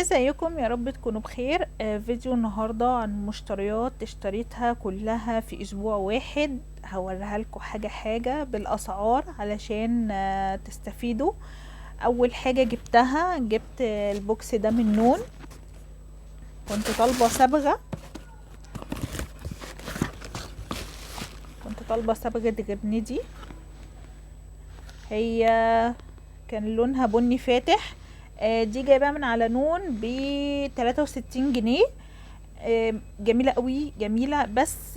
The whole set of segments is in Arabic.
ازيكم؟ يا رب تكونوا بخير. فيديو النهاردة عن مشتريات اشتريتها كلها في اسبوع واحد. هوريها لكم حاجة حاجة بالاسعار علشان تستفيدوا. اول حاجة جبت البوكس ده من نون. كنت طالبة صبغة غرندي. هي كان لونها بني فاتح. دي جايباها من على نون ب63 جنيه. جميله قوي، جميله، بس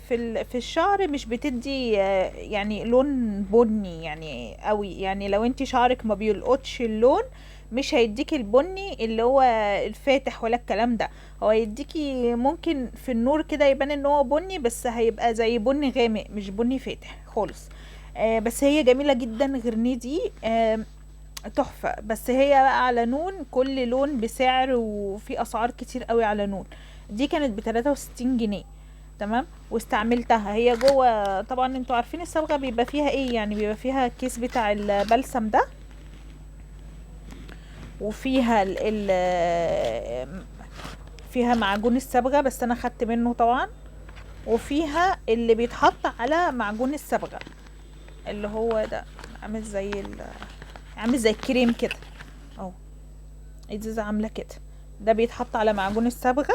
في الشعر مش بتدي يعني لون بني يعني قوي. يعني لو انت شعرك ما بيلقطش اللون مش هيديكي البني اللي هو الفاتح ولا الكلام ده. هو يديكي ممكن في النور كده يبان ان هو بني، بس هيبقى زي بني غامق مش بني فاتح خالص. بس هي جميله جدا غرنيدي. تحفه. بس هي بقى على نون كل لون بسعر، وفي اسعار كتير قوي على نون. دي كانت ب63 جنيه. تمام. واستعملتها هي جوه. طبعا انتوا عارفين الصبغه بيبقى فيها ايه، يعني بيبقى فيها الكيس بتاع البلسم ده، وفيها فيها معجون الصبغه، بس انا خدت منه طبعا. وفيها اللي بيتحط على معجون الصبغه اللي هو ده، عامل زي عامل زي الكريم كده اهو. ازازه عامله كده. ده بيتحط على معجون الصبغه.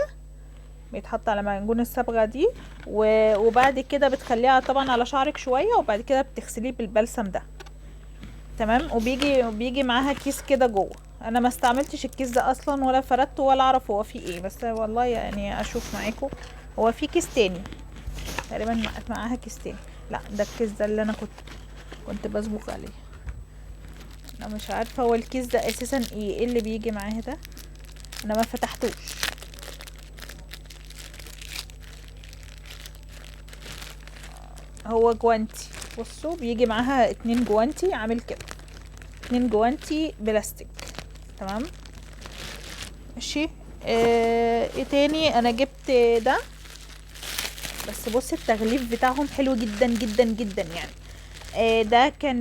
دي وبعد كده بتخليها طبعا على شعرك شويه، وبعد كده بتغسليه بالبلسم ده. تمام. وبيجي معاها كيس كده جوه. انا ما استعملتش الكيس ده اصلا، ولا فردته، ولا اعرف هو فيه ايه، بس والله يعني اشوف معاكم. هو في كيس تاني تقريبا، معاها كيس تاني. لا، ده الكيس ده اللي انا كنت بصبغ عليه. انا مش عارفه هو الكيس ده اساسا ايه اللي بيجي معاه ده. انا ما فتحتوش. هو جوانتي. بصوا بيجي معاها 2 جوانتي عامل كده. 2 جوانتي بلاستيك. تمام. ماشي. ايه تاني؟ انا جبت ده. بس بص التغليف بتاعهم حلو جدا جدا جدا يعني. ده كان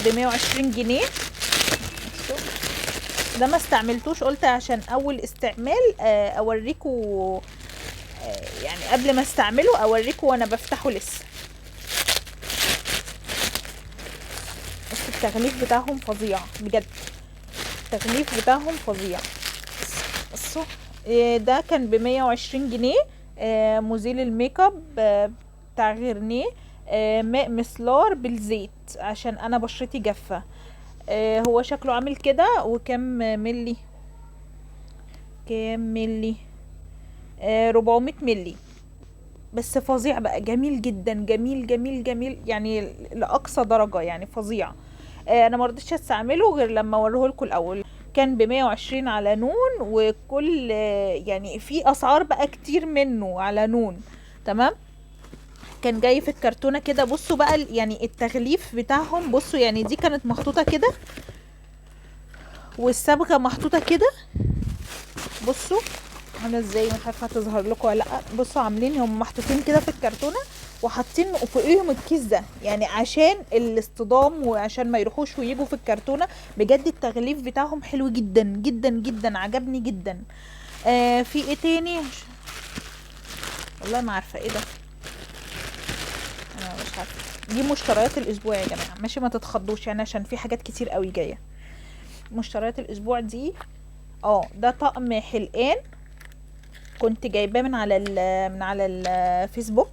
ب120 جنيه. ده ما استعملتوش، قلت عشان اول استعمال اوريكم. يعني قبل ما استعمله اوريكم وانا بفتحه لسه. بس التغليف بتاعهم فظيع بجد. التغليف بتاعهم فظيع. بصوا. ده كان ب120 جنيه. مزيل الميك اب بتاع غيرنيه. ماء مسلار بالزيت عشان انا بشرتي جافه. هو شكله عامل كده. وكم ملي؟ 400 ملي. بس فظيع بقى، جميل جدا، جميل جميل جميل يعني لاقصى درجه، يعني فظيع. انا ما رضيتش استعمله غير لما اوريهولكوا الاول. كان ب120 على نون. وكل يعني في اسعار بقى كتير منه على نون. تمام. كان جاي في الكرتونه كده. بصوا بقى يعني التغليف بتاعهم. بصوا يعني دي كانت محطوطه كده، والصبغه محطوطه كده. بصوا عامله ازاي، مش عارفه هتظهر لكم ولا لا. بصوا عاملين هم محطوطين كده في الكرتونه، وحاطين فوقيهم الكيس ده يعني عشان الاصطدام، وعشان ما يروحوش ويجوا في الكرتونه. بجد التغليف بتاعهم حلو جدا جدا جدا، عجبني جدا. في ايه تاني؟ والله ما عارفه ايه ده. انا مش عارفه. دي مشتريات الاسبوع يا جماعه، ماشي؟ ما تتخضوش يعني عشان في حاجات كتير قوي جايه. مشتريات الاسبوع دي. ده طقم حلقان. كنت جايباه من على الفيسبوك.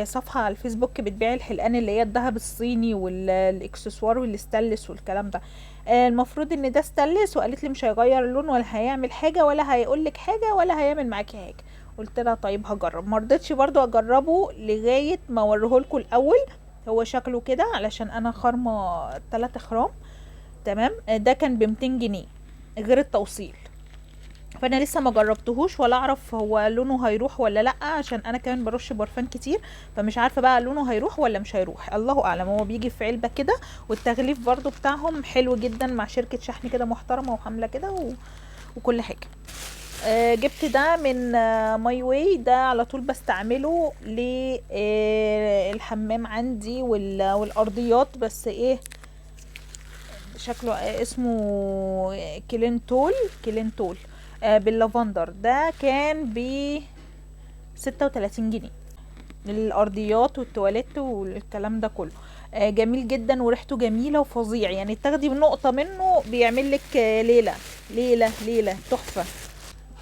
صفحة على الفيسبوك بتبيع الحلقان اللي هي الذهب الصيني والاكسسوار والستانلس والكلام ده. المفروض ان ده ستانلس، وقالت لي مش هيغير اللون ولا هيعمل حاجة ولا هيقولك حاجة ولا هيعمل معاكي حاجة. قلت لها طيب هجرب. مرضتش برضو اجربه لغاية ما اوريهولكوا الاول. هو شكله كده علشان انا خرمة 3 خرام. تمام. ده كان ب200 جنيه غير التوصيل. فانا لسه ما جربتهوش ولا اعرف هو لونه هيروح ولا لا، عشان انا كمان برش برفان كتير. فمش عارفه بقى لونه هيروح ولا مش هيروح، الله اعلم. هو بيجي في علبه كده. والتغليف برضو بتاعهم حلو جدا، مع شركه شحن كده محترمه وحامله كده وكل حاجه. جبت ده من ماي واي. ده على طول بستعمله للحمام عندي والارضيات. بس ايه، شكله اسمه كلينتول باللافندر. ده كان ب 36 جنيه للارضيات والتواليت والكلام ده كله. جميل جدا وريحته جميله وفظيع، يعني تاخدي نقطه منه بيعمل لك ليله تحفه.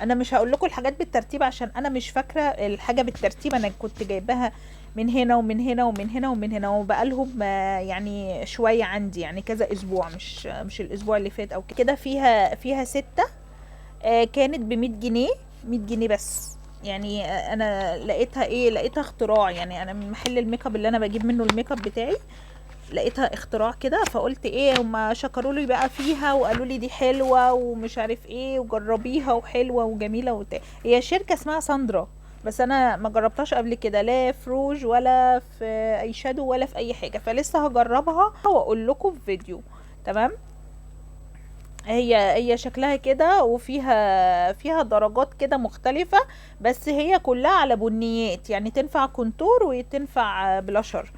انا مش هقول لكم الحاجات بالترتيب عشان انا مش فاكره الحاجه بالترتيب، انا كنت جايباها من هنا ومن هنا ومن هنا ومن هنا، وبقالهم يعني شويه عندي، يعني كذا اسبوع، مش الاسبوع اللي فات او كده. فيها 6 كانت ب100 جنيه، 100 جنيه بس. يعني انا لقيتها اختراع، يعني انا من محل الميك اب اللي انا بجيب منه الميك اب بتاعي لقيتها اختراع كده، فقلت هما شكروا لي بقى فيها وقالوا لي دي حلوه ومش عارف وجربيها وحلوه وجميله هي شركه اسمها ساندرا، بس انا ما جربتهاش قبل كده، لا في روج ولا في اي شادو ولا في اي حاجه، فلسه هجربها واقول لكم في فيديو. تمام. هي شكلها كده، وفيها درجات كده مختلفة، بس هي كلها على بنيات، يعني تنفع كونتور وتنفع بلاشر.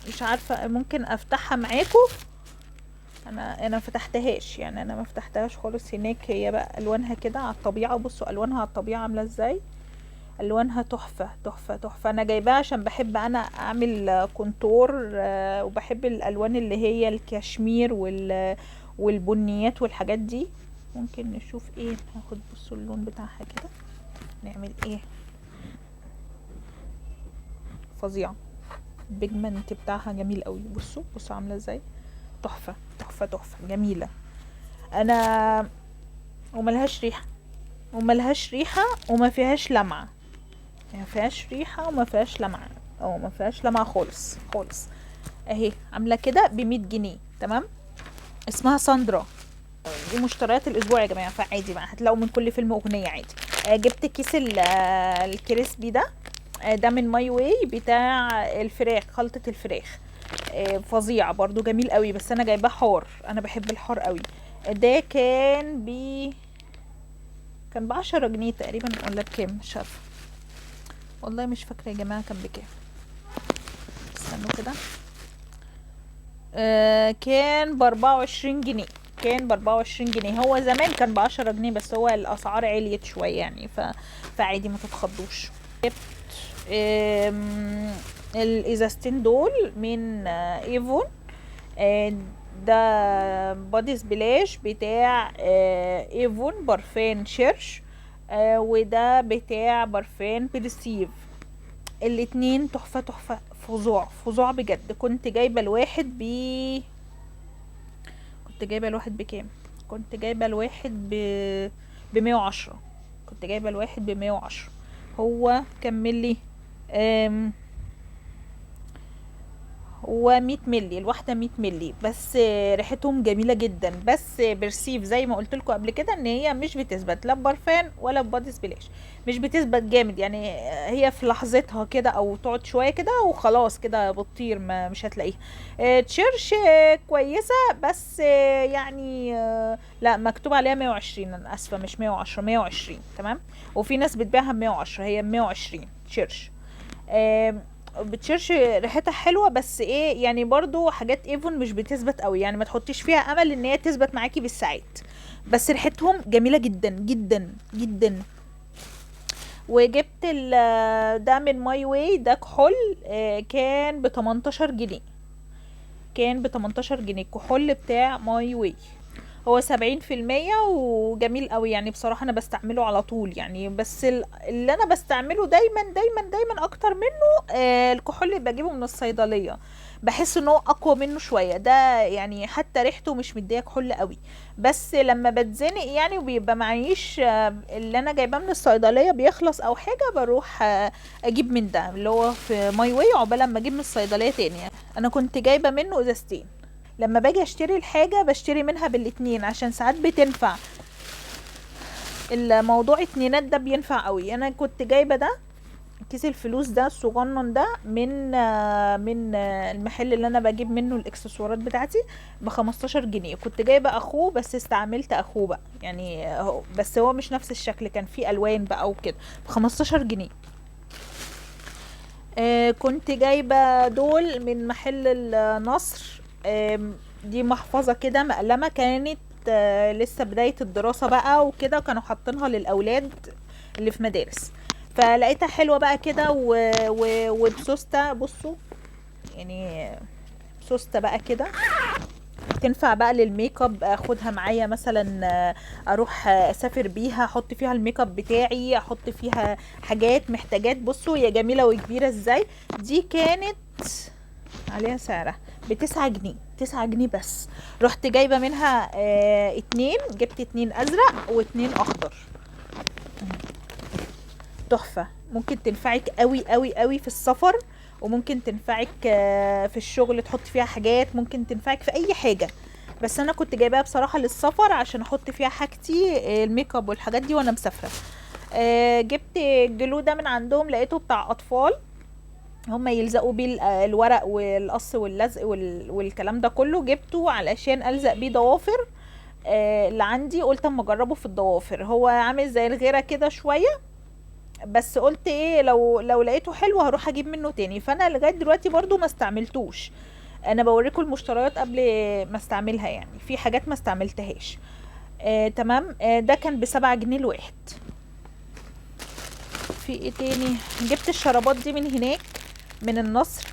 مش عارفة، ممكن افتحها معاكم. انا فتحتهاش، يعني انا ما فتحتهاش خالص. هناك هي بقى الوانها كده على الطبيعة، بصوا الوانها على الطبيعة عاملة ازاي، الوانها تحفة تحفة تحفة. انا جايباها عشان بحب انا اعمل كونتور، وبحب الالوان اللي هي الكشمير والبنيات والحاجات دي. ممكن نشوف هاخد، بصوا اللون بتاعها كده، نعمل فظيع. البيجمنت بتاعها جميل قوي، بصوا عامله ازاي، تحفه تحفه تحفه جميله. انا وملهاش ريحه وما فيهاش لمعه، ما فيهاش ريحه وما فيهاش لمعه، او ما فيهاش لمعه خالص خالص. اهي عامله كده ب100 جنيه. تمام. اسمها ساندرا. دي مشتريات الاسبوع يا جماعه، فعادي بقى هتلاقوا من كل فيلم اغنيه عادي. جبت كيس الكريسبي ده، ده من ماي واي بتاع الفراخ، خلطه الفراخ. فظيع برضو، جميل قوي، بس انا جايباه حار، انا بحب الحار قوي. ده كان ب10 جنيه تقريبا، ولا بكام مش عارفه والله، مش فاكره يا جماعه كان بكام. استنوا كده. كان ب24 جنيه، كان ب24 جنيه. هو زمان كان ب10 جنيه، بس هو الاسعار عليت شويه يعني، فعادي ما تتخضوش. جبت الازازتين دول من ايفون. ده بادي سبلاش بتاع ايفون، برفان شيرش، وده بتاع برفان بريسيف. الاتنين تحفة تحفة، فظاع فظاع بجد. كنت جايبة الواحد بكام؟ كنت جايبة الواحد ب110. كنت جايبة الواحد ب110. هو كمل لي هو 100 ملي الواحدة، 100 ملي بس. ريحتهم جميلة جدا، بس برسيف زي ما قلت لكم قبل كده ان هي مش بتثبت لا ببرفان ولا ببادي سبلاش، مش بتثبت جامد يعني. هي في لحظتها كده، او تقعد شوية كده وخلاص كده بتطير، مش هتلاقيها. تشيرش كويسة، بس يعني لا، مكتوب عليها 120، انا اسفة، مش 110، 120. تمام. وفي ناس بتبيعها ب110، هي 120 تشيرش. بتشيرش ريحتها حلوه، بس يعني برضو حاجات ايفون مش بتثبت قوي، يعني ما تحطيش فيها امل ان هي تثبت معاكي بالساعات، بس ريحتهم جميله جدا جدا جدا. وجبت ده من ماي واي، ده كحول. كان ب18 جنيه، كان ب18 جنيه الكحول بتاع ماي واي. هو 70%، وجميل قوي يعني، بصراحة انا بستعمله على طول يعني. بس اللي انا بستعمله دايما دايما دايما اكتر منه الكحول اللي بجيبه من الصيدلية، بحس انه اقوى منه شوية ده، يعني حتى ريحته مش مديه كحول قوي. بس لما بتزنق يعني وبيبقى معيش اللي انا جايباه من الصيدلية بيخلص او حاجة، بروح اجيب من ده اللي هو في ماي واي، عقبال لما اجيب من الصيدلية تاني. انا كنت جايبة منه ازازتين. لما باجي اشتري الحاجة بشتري منها بالاتنين، عشان ساعات بتنفع الموضوع اتنينات، ده بينفع قوي. انا كنت جايبة ده كيس الفلوس ده الصغنن ده من المحل اللي انا بجيب منه الاكسسوارات بتاعتي ب15 جنيه. كنت جايبة اخوه، بس استعملت اخوه بقى يعني، بس هو مش نفس الشكل، كان فيه الوان بقى وكده، ب15 جنيه. كنت جايبة دول من محل النصر. دي محفظة كده مقلمة، كانت لسه بداية الدراسة بقى وكده، كانوا حاطينها للأولاد اللي في مدارس، فلقيتها حلوة بقى كده وبسوستة. بصوا يعني بسوستة بقى كده، تنفع بقى للميك اب، اخدها معايا مثلا اروح اسافر بيها، احط فيها الميك اب بتاعي، احط فيها حاجات محتاجات. بصوا هي جميلة وكبيرة ازاي. دي كانت عليها سعرها ب9 جنيه، 9 جنيه بس. رحت جايبة منها اتنين، جبت اتنين ازرق واتنين اخضر، تحفة. ممكن تنفعك قوي قوي قوي في السفر، وممكن تنفعك في الشغل، تحط فيها حاجات، ممكن تنفعك في اي حاجة. بس انا كنت جايباها بصراحة للسفر عشان احط فيها حاجتي، الميك اب والحاجات دي وانا مسافرة. جبت الجلو ده من عندهم، لقيته بتاع اطفال، هما يلزقوا بيه الورق والقص واللزق والكلام ده كله. جبته علشان الزق بيه ضوافر اللي عندي، قلت اما اجربه في الضوافر. هو عامل زي الغيرة كده شوية، بس قلت ايه لو لقيته حلو هروح اجيب منه تاني. فانا لغايه دلوقتي برضو ما استعملتوش، انا بوريكم المشتريات قبل ما استعملها، يعني في حاجات ما استعملتهاش. تمام. ده كان ب7 جنيه الواحد. في ايه تاني؟ جبت الشرابات دي من هناك من النصر.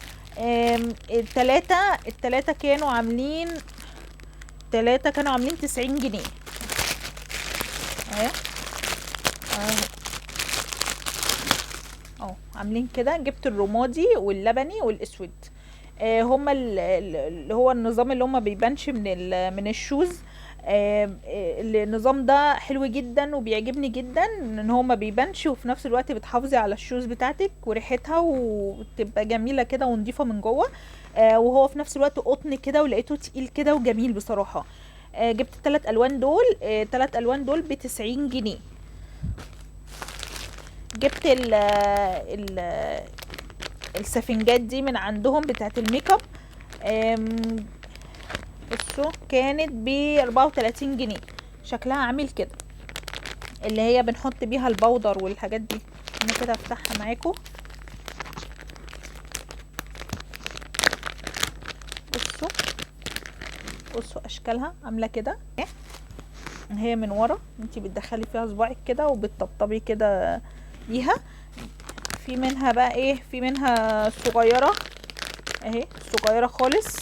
التلاتة كانوا عاملين، 90 جنيه اهي. عاملين كده. جبت الرمادي واللبني والاسود، هما اللي هو النظام اللي هما بيبانش من الشوز. النظام ده حلو جدا وبيعجبني جدا، ان هو ما بيبانش، وفي نفس الوقت بتحافظي على الشوز بتاعتك وريحتها وتبقى جميله كده ونضيفه من جوه. وهو في نفس الوقت قطن كده، ولقيته تقيل كده وجميل بصراحه. جبت 3 الوان دول، 3 الوان دول ب90 جنيه. جبت ال السفنجات دي من عندهم بتاعت الميك اب. بصوا كانت ب34 جنيه، شكلها عامل كده، اللي هي بنحط بيها البودر والحاجات دي. انا كده افتحها معاكم. بصوا بصوا اشكالها عامله كده. هي من ورا انتي بتدخلي فيها صباعك كده وبتطبطبي كده بيها. في منها بقى ايه، في منها صغيره اهي، صغيره خالص،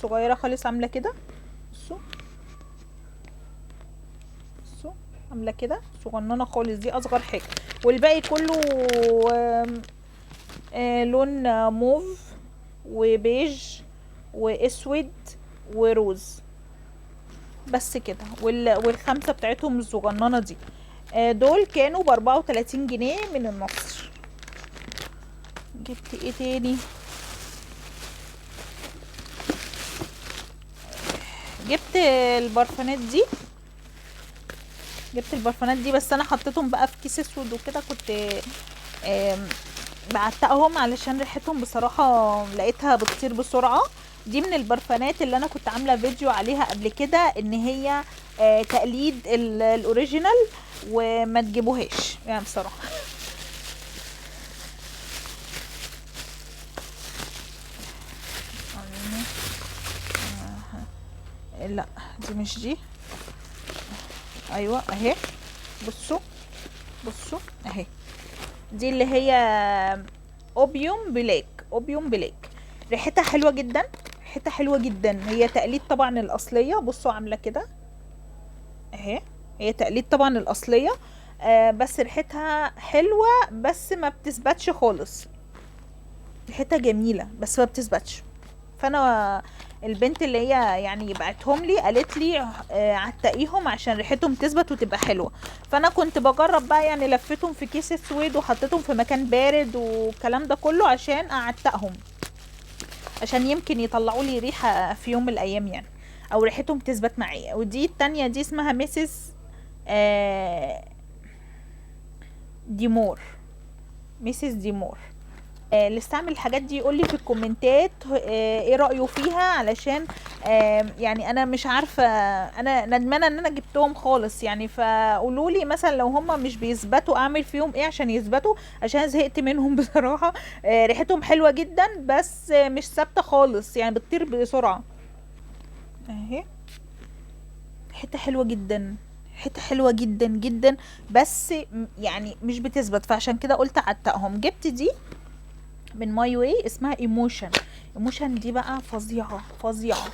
صغيره خالص عامله كده. بصوا بصوا عامله كده صغننه خالص، دي اصغر حاجه، والباقي كله لون موف وبيج واسود وروز، بس كده. والخمسه بتاعتهم الصغننه دي دول كانوا ب34 جنيه من النصر. جبت ايه تاني؟ جبت البرفانات دي، بس انا حطيتهم بقى في كيس اسود وكده، كنت بعتقهم علشان ريحتهم بصراحة لقيتها بتطير بسرعة. دي من البرفانات اللي انا كنت عاملة فيديو عليها قبل كده، ان هي تقليد الاوريجينال، وما تجيبوهاش يعني بصراحة. لا دي مش دي، ايوه اهي. بصوا بصوا اهي، دي اللي هي اوبيوم بلاك. ريحتها حلوه جدا، ريحتها حلوه جدا. هي تقليد طبعا الاصليه. بصوا عامله كده اهي، هي تقليد طبعا الاصليه. بس ريحتها حلوه، بس ما بتثبتش خالص. ريحتها جميله بس ما بتثبتش. فانا البنت اللي هي يعني بعتهم لي قالت لي عتقيهم عشان ريحتهم تثبت وتبقى حلوه. فانا كنت بجرب بقى، يعني لفيتهم في كيس اسود وحطيتهم في مكان بارد والكلام ده كله عشان اعتقهم، عشان يمكن يطلعوا لي ريحه في يوم من الايام يعني، او ريحتهم تثبت معايا. ودي التانية دي اسمها ميسيس ديمور، ميسيس ديمور. اللي استعمل الحاجات دي يقول لي في الكومنتات ايه رأيه فيها، علشان يعني انا مش عارفة، انا ندمانة ان انا جبتهم خالص يعني. فقولوا لي مثلا لو هما مش بيثبتوا اعمل فيهم ايه عشان يثبتوا، عشان زهقت منهم بصراحة. ريحتهم حلوة جدا بس مش ثابتة خالص، يعني بتطير بسرعة. اهي حته حلوه جدا، حته حلوه جدا جدا، بس يعني مش بتثبت، فعشان كده قلت اعتقهم. جبت دي من ماي واي اسمها ايموشن. ايموشن دي بقى فظيعه فظيعه،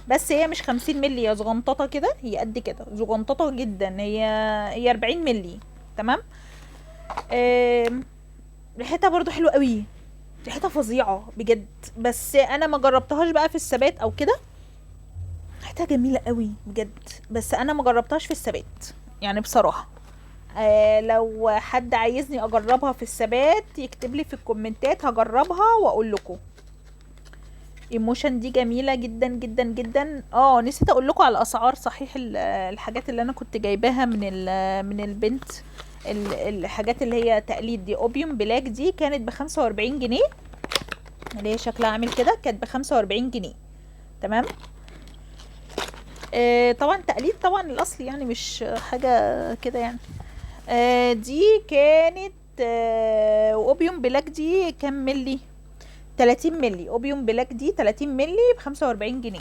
بس هي مش 50 مللي، هي صغنططه كده، هي قد كده صغنططه جدا، هي 40 مللي. تمام. آم، ريحتها برضو حلوه قوي، ريحتها فظيعه بجد، بس انا ما جربتهاش بقى في الثبات او كده. ريحتها جميله قوي بجد، بس انا ما جربتهاش في الثبات يعني بصراحه. لو حد عايزني اجربها في الثبات يكتب لي في الكومنتات، هجربها واقول لكم. ايموشن دي جميله جدا جدا جدا. نسيت اقول لكم على الاسعار صحيح. الحاجات اللي انا كنت جايباها من البنت، الحاجات اللي هي تقليد دي، اوبيوم بلاك دي كانت ب45 جنيه، اللي هي شكلها عامل كده، كانت ب45 جنيه. تمام. طبعا تقليد طبعا الاصل يعني، مش حاجه كده يعني. دي كانت اوبيوم بلاك دي كام ملي؟ 30 ملي. اوبيوم بلاك دي 30 ملي ب45 جنيه.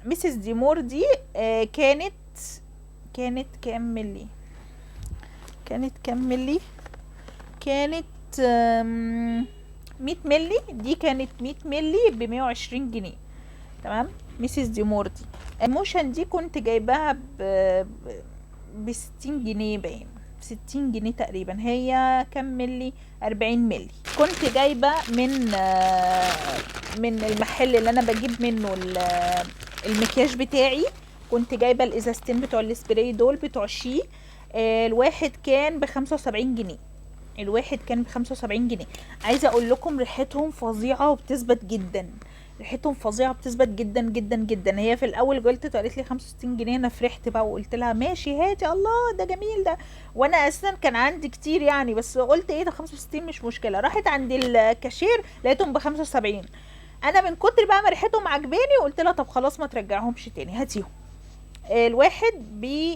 ميسيس ديمور دي كانت كام ملي؟ كانت كام ملي؟ كانت 100 ملي. دي كانت 100 ملي ب120 جنيه. تمام. ميسيس ديمور دي. الموشن دي كنت جايباها ب60 جنيه باين، 60 جنيه تقريبا. هي كام ملي؟ 40 ملي. كنت جايبة من المحل اللي انا بجيب منه المكياج بتاعي، كنت جايبة الازازتين بتوع السبراي دول بتوع شي. الواحد كان ب75 جنيه. الواحد كان ب75 جنيه. عايزة اقول لكم ريحتهم فظيعة وبتثبت جدا، ريحتهم فظيعه بتثبت جدا جدا جدا. هي في الاول قلت قالت لي 65 جنيه، انا فرحت بقى وقلت لها ماشي هاتي، الله ده جميل ده. وانا اساسا كان عندي كتير يعني، بس قلت ايه ده 65 مش مشكله. راحت عند الكاشير لقيتهم ب75. انا من كتر بقى ما ريحتهم عجباني قلت لها طب خلاص ما ترجعهمش تاني، هاتيهم. الواحد ب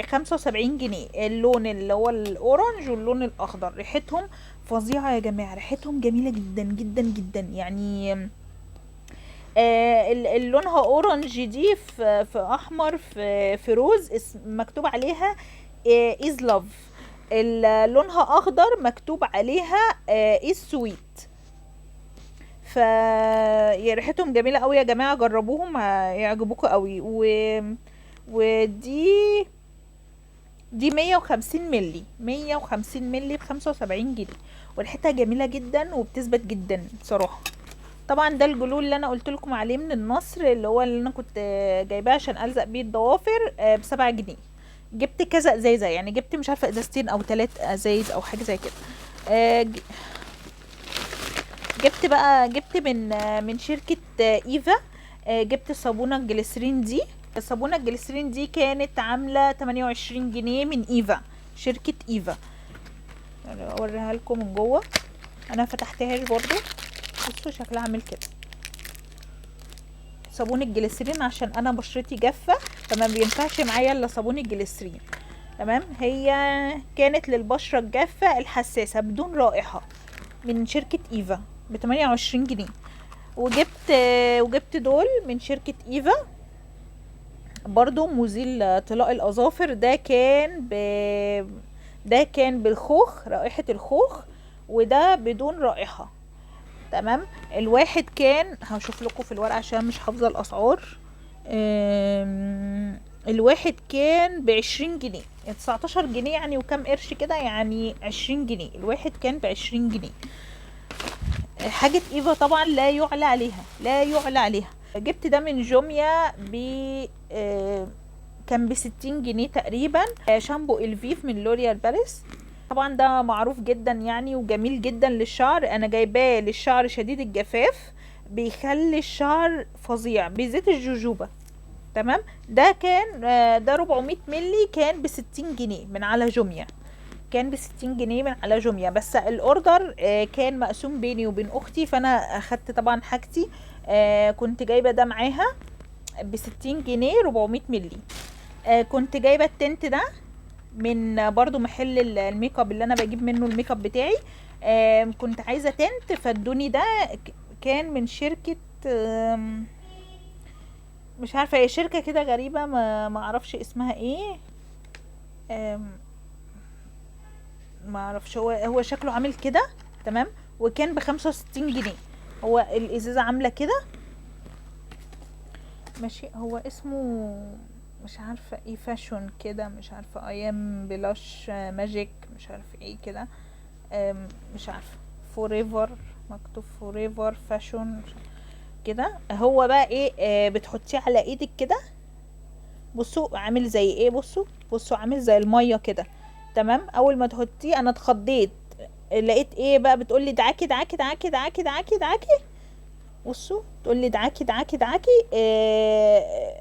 75 جنيه، اللون اللي هو الاورنج واللون الاخضر. ريحتهم فظيعه يا جماعه، ريحتهم جميله جدا جدا جدا يعني. لونها اورنج دي في احمر في روز، مكتوب عليها از لاف. لونها اخضر مكتوب عليها از سويت. ف يا ريحتهم جميله قوي يا جماعه، جربوهم هيعجبوكوا قوي. ودي 150 ملي، 150 ملي ب75 جنيه، وريحتها جميله جدا وبتثبت جدا بصراحه. طبعا ده الجلو اللي انا قلت لكم عليه من النصر، اللي هو اللي انا كنت جايباه عشان الزق بيه الضوافر، ب7 جنيه. جبت كذا ازازه يعني، جبت مش عارفه ازازتين او 3 ازايز او حاجه زي كده. جبت من شركه ايفا. جبت صابونه الجليسرين دي. الصابونه الجليسرين دي كانت عامله 28 جنيه من ايفا، شركه ايفا. اوريها لكم من جوه، انا فتحتهاش برضو. بصوا شكلها عامل كده. صابون الجليسرين عشان انا بشرتي جافه، فما بينفعش معايا الا صابون الجليسرين. تمام. هي كانت للبشره الجافه الحساسه بدون رائحه، من شركه ايفا ب 28 جنيه. وجبت دول من شركه ايفا برضو، مزيل طلاء الاظافر. ده كان بالخوخ، رائحه الخوخ، وده بدون رائحه. تمام. الواحد كان، هشوف لكم في الورقه عشان مش حافظه الاسعار. الواحد كان ب20 جنيه، 19 جنيه يعني، وكم قرش كده يعني، 20 جنيه. الواحد كان ب20 جنيه. حاجة ايفا طبعا لا يعلى عليها، لا يعلى عليها. جبت ده من جوميا كان ب60 جنيه تقريبا. شامبو الفيف من لوريال باريس. طبعا ده معروف جدا يعني، وجميل جدا للشعر. انا جايباه للشعر شديد الجفاف، بيخلي الشعر فظيع بزيت الجوجوبا. تمام. ده كان ده 400 ملي، كان ب60 جنيه من على جوميا. كان ب60 جنيه من على جوميا، بس الاوردر كان مقسوم بيني وبين اختي، فانا اخدت طبعا حاجتي. كنت جايبه ده معاها ب60 جنيه 400 ملي. كنت جايبه التنت ده من برضو محل الميك اب اللي انا بجيب منه الميك اب بتاعي. كنت عايزه تنت فادوني ده. كان من شركه مش عارفه، هي شركه كده غريبه، ما اعرفش اسمها ايه. ما اعرفش، هو شكله عامل كده. تمام. وكان ب65 جنيه. هو الازازه عامله كده. ماشي. هو اسمه مش عارفه ايه، فاشون كده، مش عارفه، ايام بلاش ماجيك، مش عارفه ايه كده. مش عارفه. فوريفر، مكتوب فوريفر فاشون كده. هو بقى ايه، بتحطيه على ايدك كده. بصوا عامل زي ايه، بصوا عامل زي الميه كده. تمام. اول ما تحطيه انا اتخضيت، لقيت ايه بقى، بتقولي دعاكي دعاكي دعاكي دعاكي دعاكي دعاكي. بصوا تقولي دعاكي دعاكي دعاكي،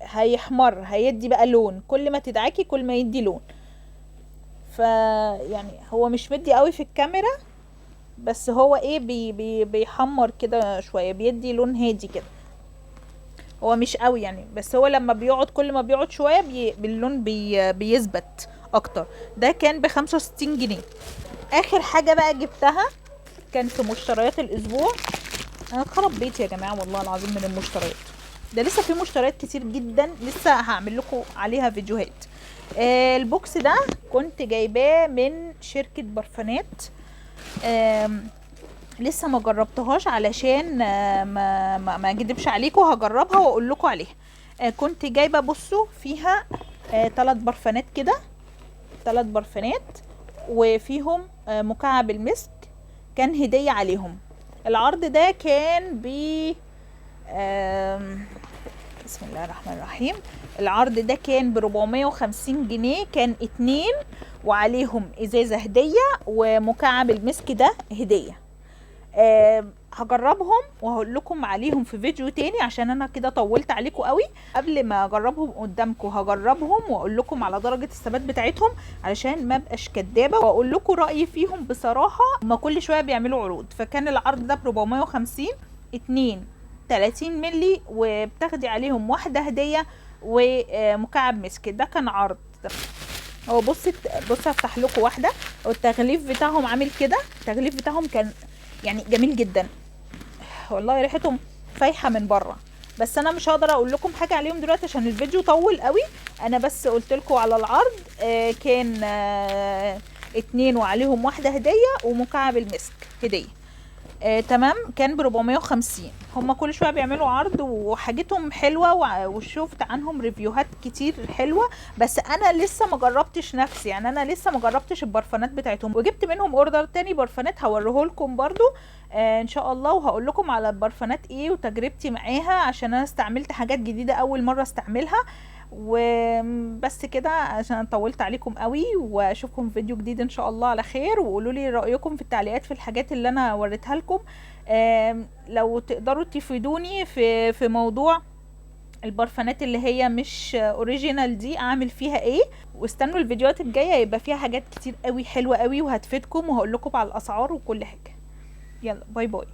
هيحمر، هيدي بقى لون، كل ما تدعاكي كل ما يدي لون. يعني هو مش مدي قوي في الكاميرا، بس هو ايه بيحمر كده شويه، بيدي لون هادي كده. هو مش قوي يعني، بس هو لما بيقعد، كل ما بيقعد شويه باللون بيثبت اكتر. ده كان ب65 جنيه. اخر حاجه بقى جبتها كان في مشتريات الاسبوع. انا اتخرب بيتي يا جماعه والله العظيم من المشتريات. ده لسه في مشتريات كتير جدا، لسه هعمل لكم عليها فيديوهات. البوكس ده كنت جايباه من شركه برفانات. لسه ما جربتهاش، علشان ما اكدبش عليكم، هجربها واقول لكم عليها. كنت جايبه، بصوا فيها 3 برفانات كده، 3 برفانات، وفيهم مكعب المسك. كان هديه عليهم. العرض ده كان ب بسم الله الرحمن الرحيم. العرض ده كان ب450 جنيه، كان 2 وعليهم ازازه هديه، ومكعب المسك ده هديه. هجربهم وهقول لكم عليهم في فيديو تاني، عشان انا كده طولت عليكم قوي. قبل ما اجربهم قدامكم هجربهم واقول لكم على درجة الثبات بتاعتهم، علشان ما بقاش كدابة، واقول لكم رأيي فيهم. بصراحة ما كل شوية بيعملوا عروض، فكان العرض ده ب 450، 2 30 ملي، وبتاخدي عليهم واحدة هدية ومكعب مسك. ده كان عرض. هو بص افتح لكم واحدة. والتغليف بتاعهم عامل كده. التغليف بتاعهم كان يعني جميل جدا والله، ريحتهم فايحه من بره. بس انا مش هقدر اقول لكم حاجه عليهم دلوقتي عشان الفيديو طول قوي. انا بس قلت لكم على العرض. كان 2 وعليهم واحده هديه، ومكعب المسك هديه. تمام. كان ب450. هما كل شويه بيعملوا عرض وحاجتهم حلوه، وشفت عنهم ريفيوهات كتير حلوه. بس انا لسه ما جربتش نفسي، يعني انا لسه ما جربتش البرفانات بتاعتهم، وجبت منهم اوردر تاني برفانات هوريه لكم برضو ان شاء الله، وهقول لكم على البرفانات ايه وتجربتي معاها، عشان انا استعملت حاجات جديده اول مره استعملها. وبس كده، عشان طولت عليكم قوي. واشوفكم في فيديو جديد ان شاء الله على خير، وقولوا لي رايكم في التعليقات في الحاجات اللي انا وريتها لكم. لو تقدروا تفيدوني في موضوع البرفانات اللي هي مش اوريجينال دي، اعمل فيها ايه. واستنوا الفيديوهات الجايه، يبقى فيها حاجات كتير قوي حلوه قوي وهتفيدكم، وهقول لكم على الاسعار وكل حاجه. يلا باي باي.